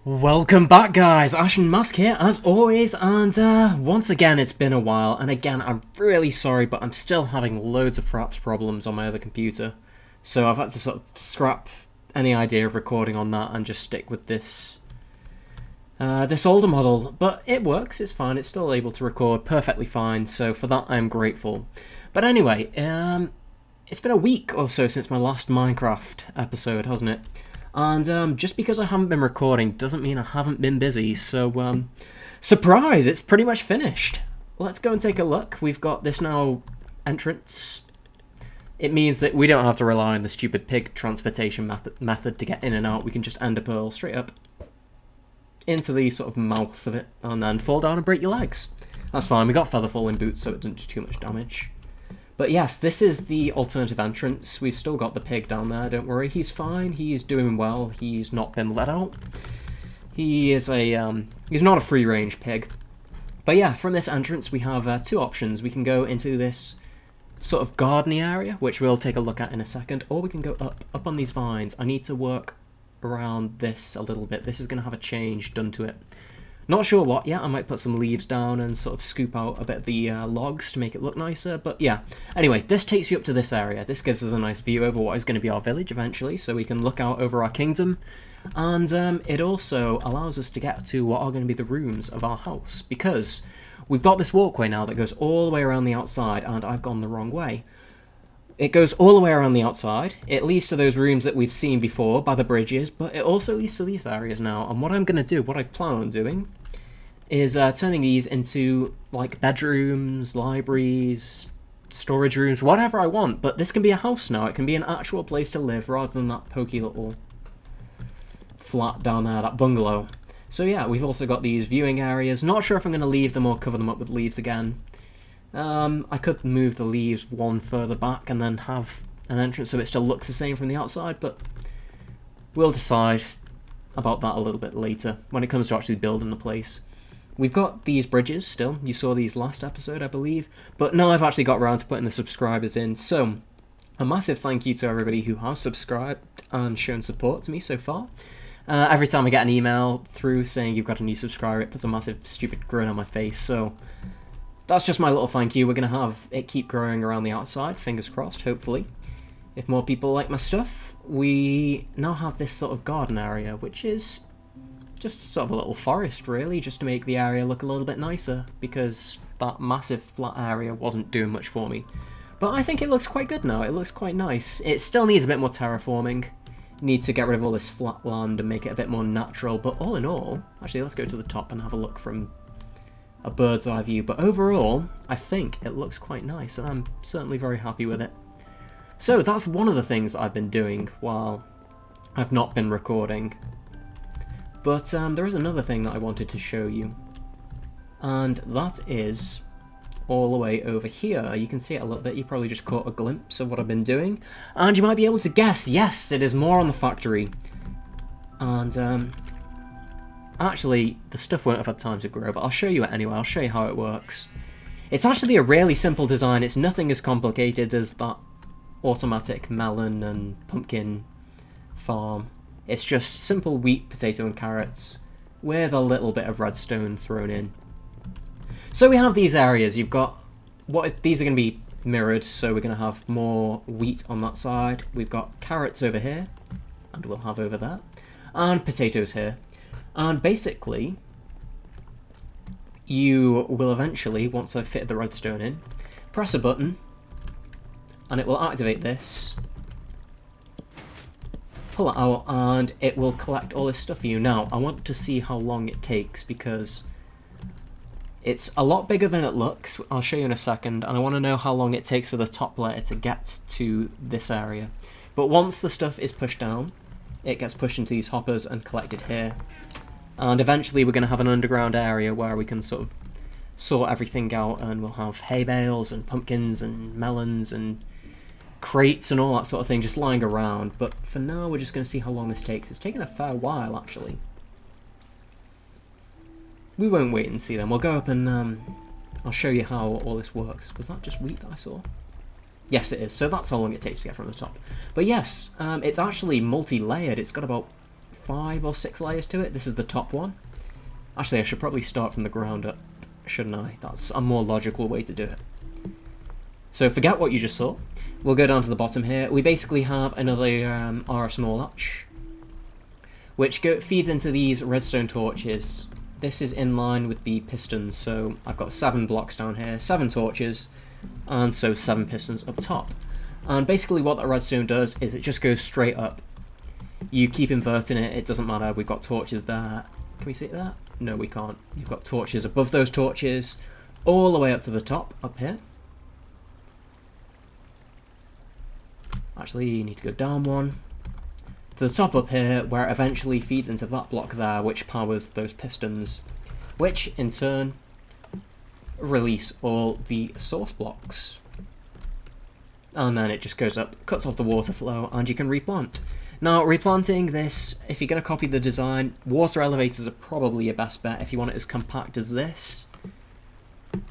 Welcome back, guys. Ashen Mask here, as always, and once again it's been a while, and again I'm really sorry, but I'm still having loads of Fraps problems on my other computer, so I've had to sort of scrap any idea of recording on that and just stick with this this older model. But it works, it's fine, it's still able to record perfectly fine, so for that I'm grateful. But anyway, it's been a week or so since my last Minecraft episode, hasn't it? And just because I haven't been recording doesn't mean I haven't been busy, so surprise, it's pretty much finished. Let's go and take a look. We've got this now entrance. It means that we don't have to rely on the stupid pig transportation method to get in and out. We can just ender pearl straight up into the sort of mouth of it and then fall down and break your legs. That's fine, we got feather falling boots so it doesn't do too much damage. But yes, this is the alternative entrance. We've still got the pig down there, don't worry. He's fine, he's doing well, he's not been let out. He is a, he's not a free-range pig. But yeah, from this entrance we have two options. We can go into this sort of gardening area, which we'll take a look at in a second, or we can go up on these vines. I need to work around this a little bit. This is going to have a change done to it. Not sure what yet. I might put some leaves down and sort of scoop out a bit of the logs to make it look nicer, but yeah. Anyway, this takes you up to this area. This gives us a nice view over what is going to be our village eventually, so we can look out over our kingdom. And it also allows us to get to what are going to be the rooms of our house, because we've got this walkway now that goes all the way around the outside, and I've gone the wrong way. It goes all the way around the outside, it leads to those rooms that we've seen before by the bridges, but it also leads to these areas now, and what I'm going to do, what I plan on doing, is turning these into, like, bedrooms, libraries, storage rooms, whatever I want, but this can be a house now, it can be an actual place to live rather than that pokey little flat down there, that bungalow. So yeah, we've also got these viewing areas, not sure if I'm going to leave them or cover them up with leaves again. I could move the leaves one further back and then have an entrance so it still looks the same from the outside, but we'll decide about that a little bit later when it comes to actually building the place. We've got these bridges still, you saw these last episode I believe, but now I've actually got around to putting the subscribers in, so a massive thank you to everybody who has subscribed and shown support to me so far. Every time I get an email through saying you've got a new subscriber, it puts a massive stupid grin on my face, so that's just my little thank you. We're going to have it keep growing around the outside, fingers crossed, hopefully. If more people like my stuff, we now have this sort of garden area, which is just sort of a little forest, really, just to make the area look a little bit nicer, because that massive flat area wasn't doing much for me. But I think it looks quite good now, it looks quite nice. It still needs a bit more terraforming. Need to get rid of all this flat land and make it a bit more natural, but all in all, actually let's go to the top and have a look from a bird's eye view, but overall, I think it looks quite nice, and I'm certainly very happy with it. So that's one of the things that I've been doing while I've not been recording. But there is another thing that I wanted to show you, and that is all the way over here. You can see it a little bit, you probably just caught a glimpse of what I've been doing, and you might be able to guess, yes, it is more on the factory. And actually, the stuff won't have had time to grow, but I'll show you it anyway, I'll show you how it works. It's actually a really simple design, it's nothing as complicated as that automatic melon and pumpkin farm. It's just simple wheat, potato and carrots, with a little bit of redstone thrown in. So we have these areas, you've got, these are going to be mirrored, so we're going to have more wheat on that side. We've got carrots over here, and we'll have over there, and potatoes here. And basically, you will eventually, once I've fitted the redstone in, press a button, and it will activate this, pull it out, and it will collect all this stuff for you. Now, I want to see how long it takes, because it's a lot bigger than it looks. I'll show you in a second, and I want to know how long it takes for the top layer to get to this area. But once the stuff is pushed down, it gets pushed into these hoppers and collected here. And eventually we're going to have an underground area where we can sort of sort everything out, and we'll have hay bales and pumpkins and melons and crates and all that sort of thing just lying around. But for now we're just going to see how long this takes. It's taken a fair while actually. We won't wait and see them. We'll go up and I'll show you how all this works. Was that just wheat that I saw? Yes, it is. So that's how long it takes to get from the top. But yes, it's actually multi-layered. It's got about 5 or 6 layers to it. This is the top one. Actually, I should probably start from the ground up, shouldn't I? That's a more logical way to do it. So forget what you just saw. We'll go down to the bottom here. We basically have another RS Norlatch, which feeds into these redstone torches. This is in line with the pistons, so I've got 7 blocks down here, 7 torches, and so 7 pistons up top. And basically what that redstone does is it just goes straight up. You keep inverting it, it doesn't matter. We've got torches there. Can we see that? No, we can't. You've got torches above those torches, all the way up to the top, up here. Actually, you need to go down one. To the top up here, where it eventually feeds into that block there, which powers those pistons, which, in turn, release all the source blocks. And then it just goes up, cuts off the water flow, and you can replant. Now, replanting this, if you're going to copy the design, water elevators are probably your best bet if you want it as compact as this.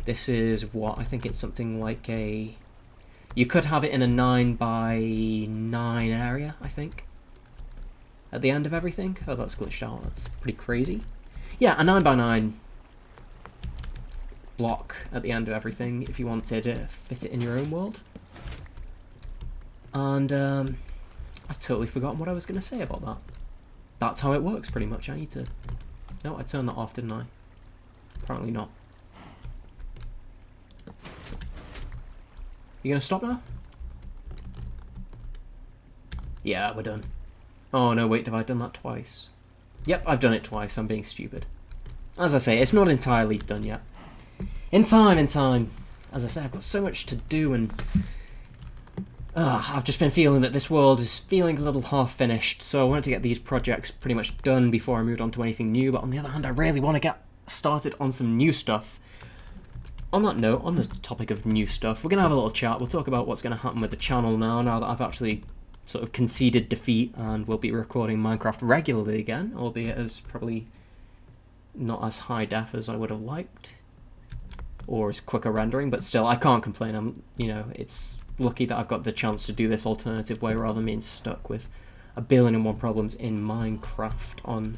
This is what, I think it's something like a... You could have it in a 9 by 9 area, I think. At the end of everything. Oh, that's glitched out. That's pretty crazy. Yeah, a 9 by 9 block at the end of everything if you wanted to fit it in your own world. And, I've totally forgotten what I was going to say about that. That's how it works, pretty much. I need to... No, I turned that off, didn't I? Apparently not. You going to stop now? Yeah, we're done. Oh, no, wait, have I done that twice? Yep, I've done it twice. I'm being stupid. As I say, it's not entirely done yet. In time, in time. As I say, I've got so much to do, and... I've just been feeling that this world is feeling a little half-finished, so I wanted to get these projects pretty much done before I moved on to anything new, but on the other hand, I really want to get started on some new stuff. On that note, on the topic of new stuff, we're going to have a little chat. We'll talk about what's going to happen with the channel now that I've actually sort of conceded defeat and will be recording Minecraft regularly again, albeit as probably not as high def as I would have liked, or as quicker rendering, but still, I can't complain. It's lucky that I've got the chance to do this alternative way rather than being stuck with 1,000,001 problems in Minecraft on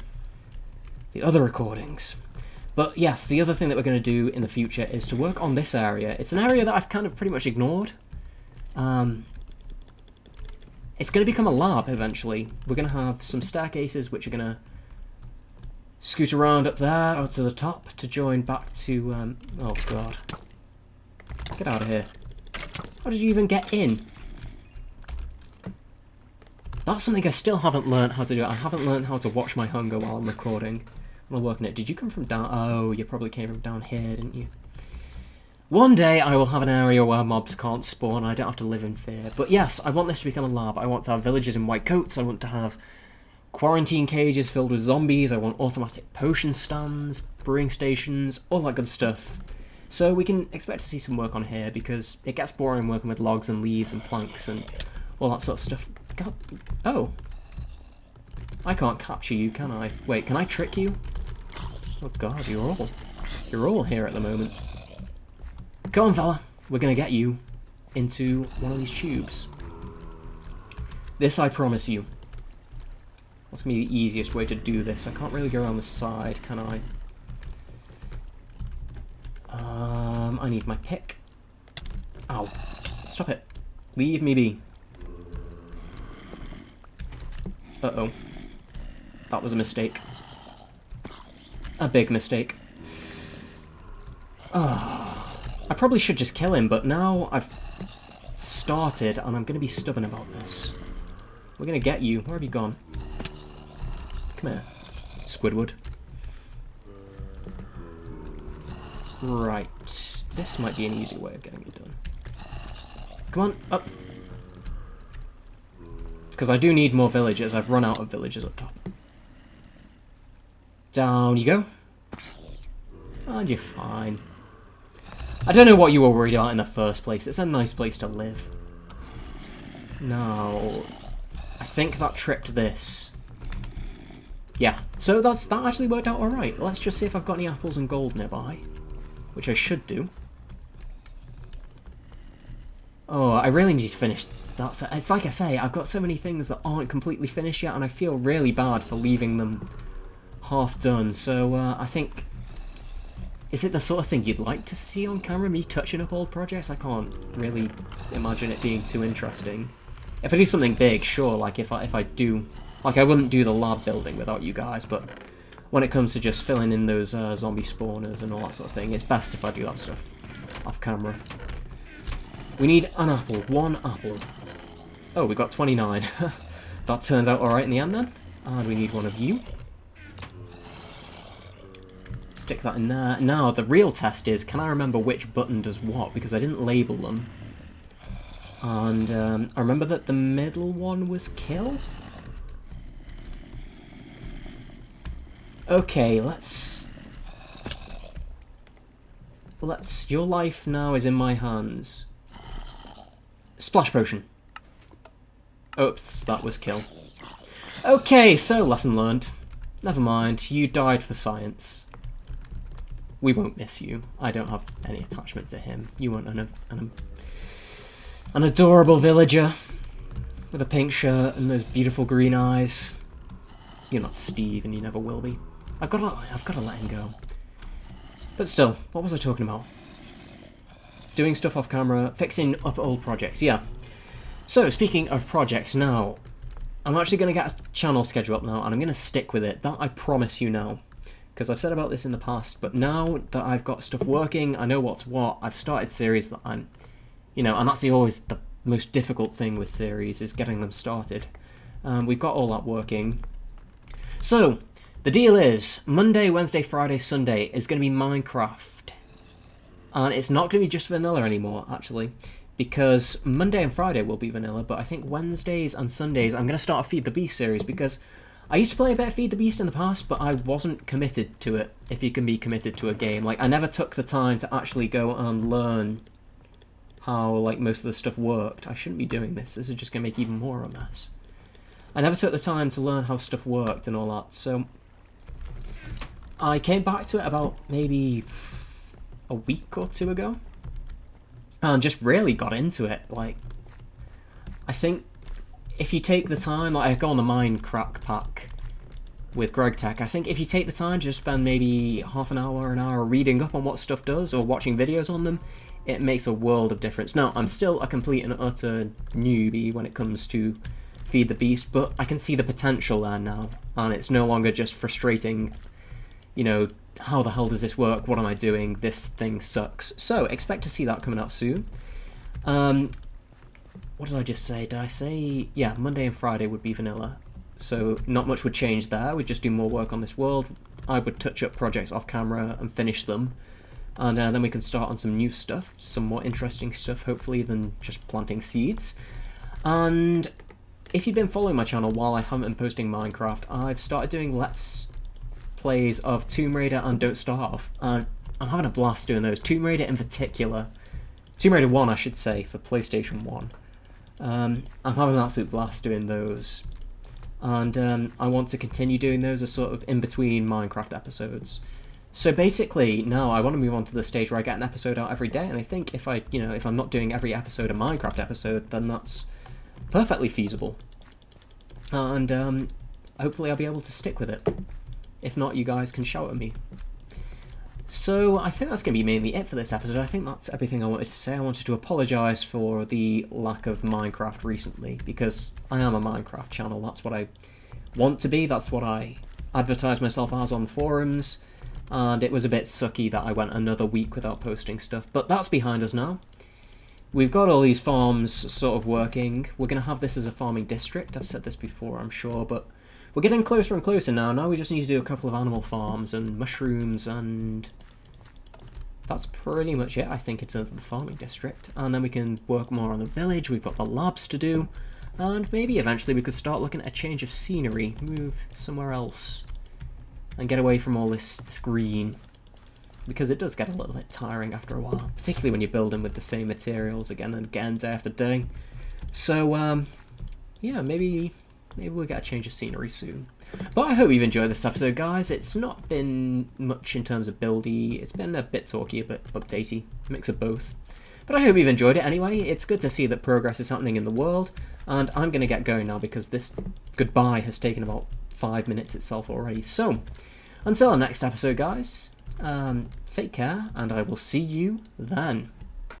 the other recordings. But yes, the other thing that we're going to do in the future is to work on this area. It's an area that I've kind of pretty much ignored. It's going to become a lab eventually. We're going to have some staircases which are going to scoot around up there or to the top to join back to... oh god. Get out of here. How did you even get in? That's something I still haven't learned how to do. I haven't learned how to watch my hunger while I'm recording. I'm working it. Did you come from down... Oh, you probably came from down here, didn't you? One day I will have an area where mobs can't spawn. I don't have to live in fear. But yes, I want this to become a lab. I want to have villagers in white coats. I want to have quarantine cages filled with zombies. I want automatic potion stands, brewing stations, all that good stuff. So we can expect to see some work on here because it gets boring working with logs and leaves and planks and all that sort of stuff. God. Oh. I can't capture you, can I? Wait, can I trick you? Oh god, you're all here at the moment. Come on, fella. We're gonna get you into one of these tubes. This I promise you. That's gonna be the easiest way to do this. I can't really go around the side, can I? I need my pick. Ow. Stop it. Leave me be. Uh-oh. That was a mistake. A big mistake. I probably should just kill him, but now I've started and I'm going to be stubborn about this. We're going to get you. Where have you gone? Come here, Squidward. Right. This might be an easier way of getting it done. Come on, up. Because I do need more villagers. I've run out of villagers up top. Down you go. And you're fine. I don't know what you were worried about in the first place. It's a nice place to live. Now, I think that tricked this. Yeah, so that actually worked out alright. Let's just see if I've got any apples and gold nearby. Which I should do. Oh, I really need to finish it's like I say, I've got so many things that aren't completely finished yet, and I feel really bad for leaving them half done. So I think, is it the sort of thing you'd like to see on camera, me touching up old projects? I can't really imagine it being too interesting. If I do something big, sure, like if I do, like I wouldn't do the lab building without you guys, but when it comes to just filling in those zombie spawners and all that sort of thing, it's best if I do that stuff off camera. We need an apple, 1 apple. Oh, we got 29. That turned out alright in the end then. And we need 1 of you. Stick that in there. Now, the real test is, can I remember which button does what? Because I didn't label them. And I remember that the middle one was kill. Okay, let's... Your life now is in my hands. Splash potion. Oops, that was kill. Okay, so lesson learned. Never mind, you died for science. We won't miss you. I don't have any attachment to him. You weren't an adorable villager with a pink shirt and those beautiful green eyes. You're not Steve, and you never will be. I've got to let him go. But still, what was I talking about? Doing stuff off camera, fixing up old projects, yeah. So, speaking of projects now, I'm actually going to get a channel schedule up now, and I'm going to stick with it. That I promise you now. Because I've said about this in the past, but now that I've got stuff working, I know what's what, I've started series that I'm, you know, and that's always the most difficult thing with series, is getting them started. We've got all that working. So, the deal is, Monday, Wednesday, Friday, Sunday is going to be Minecraft. And it's not going to be just vanilla anymore, actually. Because Monday and Friday will be vanilla, but I think Wednesdays and Sundays I'm going to start a Feed the Beast series, because I used to play a bit of Feed the Beast in the past, but I wasn't committed to it, if you can be committed to a game. Like, I never took the time to actually go and learn how, like, most of the stuff worked. I shouldn't be doing this. This is just going to make even more of a mess. I never took the time to learn how stuff worked and all that, so I came back to it about maybe a week or 2 ago, and just really got into it. Like, I think if you take the time, like I go on the Minecraft pack with Greg Tech, I think if you take the time to just spend maybe half an hour reading up on what stuff does or watching videos on them, it makes a world of difference. Now, I'm still a complete and utter newbie when it comes to Feed the Beast, but I can see the potential there now, and it's no longer just frustrating, you know, how the hell does this work, what am I doing, this thing sucks. So, expect to see that coming out soon. What did I just say? Did I say, yeah, Monday and Friday would be vanilla, so not much would change there. We'd just do more work on this world. I would touch up projects off camera and finish them, and then we can start on some new stuff, some more interesting stuff, hopefully, than just planting seeds. And if you've been following my channel while I haven't been posting Minecraft, I've started doing Let's Plays of Tomb Raider and Don't Starve, and I'm having a blast doing those. Tomb Raider in particular. Tomb Raider 1, I should say, for PlayStation 1. I'm having an absolute blast doing those, and I want to continue doing those as sort of in-between Minecraft episodes. So basically, now I want to move on to the stage where I get an episode out every day, and I think if I'm not doing every episode a Minecraft episode, then that's perfectly feasible. And hopefully I'll be able to stick with it. If not, you guys can shout at me. So I think that's going to be mainly it for this episode. I think that's everything I wanted to say. I wanted to apologise for the lack of Minecraft recently, because I am a Minecraft channel. That's what I want to be. That's what I advertise myself as on forums. And it was a bit sucky that I went another week without posting stuff. But that's behind us now. We've got all these farms sort of working. We're going to have this as a farming district. I've said this before, I'm sure, but we're getting closer and closer now. Now we just need to do a couple of animal farms and mushrooms, and that's pretty much it, I think, in terms of the farming district. And then we can work more on the village. We've got the labs to do, and maybe eventually we could start looking at a change of scenery, move somewhere else, and get away from all this green, because it does get a little bit tiring after a while, particularly when you're building with the same materials again and again, day after day. So, yeah, maybe we'll get a change of scenery soon. But I hope you've enjoyed this episode, guys. It's not been much in terms of buildy. It's been a bit talky, a bit updatey, a mix of both. But I hope you've enjoyed it anyway. It's good to see that progress is happening in the world, and I'm going to get going now because this goodbye has taken about 5 minutes itself already. So, until our next episode, guys, take care, and I will see you then.